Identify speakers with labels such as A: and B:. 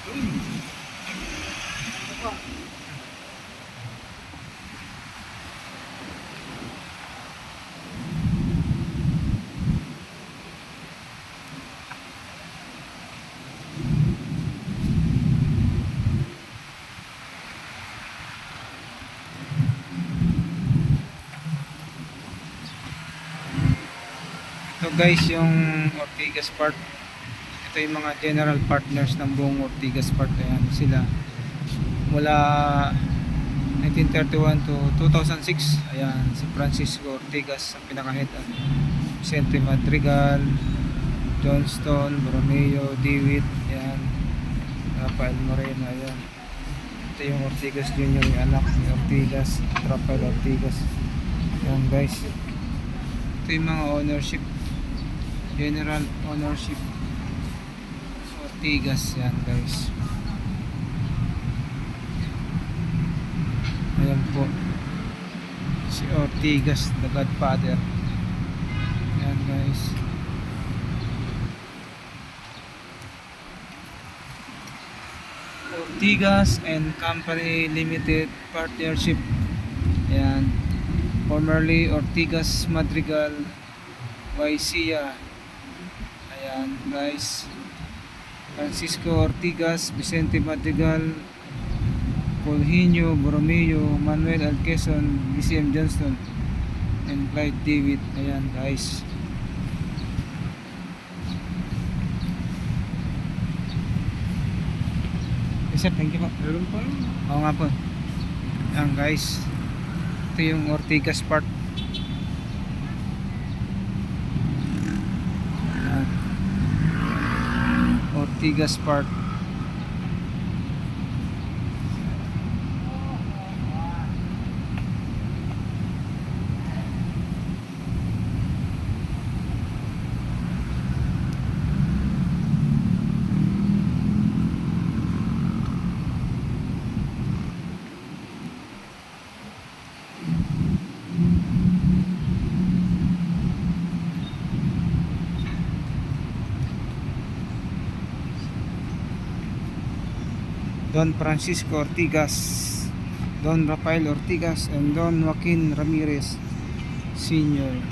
A: Ito guys yung Ortigas Park. Ito yung mga general partners ng buong Ortigas Park. Ayan sila mula 1931 to 2006. Ayan si Francisco Ortigas ang pinaka-head. Vicente Madrigal, Johnston, Borromeo, Dewitt, ayan, Rafael Moreno. Ayan, ito yung Ortigas Jr., yung anak ni Ortigas, Rafael Ortigas. Ayan guys, ito yung mga ownership, general ownership Ortigas. Yan guys, ayan po si Ortigas, the godfather. Yan guys, Ortigas and Company Limited Partnership. Ayan, formerly Ortigas Madrigal Waisia. Ayan guys, Francisco Ortigas, Vicente Madrigal, Paulinho Borromeo, Manuel Alquezon, BCM Johnston, and Clyde Dewitt. Ayan guys, sir, thank you po.
B: Meron pa yun.
A: Oo nga po. Ayan guys, ito yung Ortigas Park. Ayan, Ortigas Park. Don Francisco Ortigas, Don Rafael Ortigas, and Don Joaquin Ramirez Sr.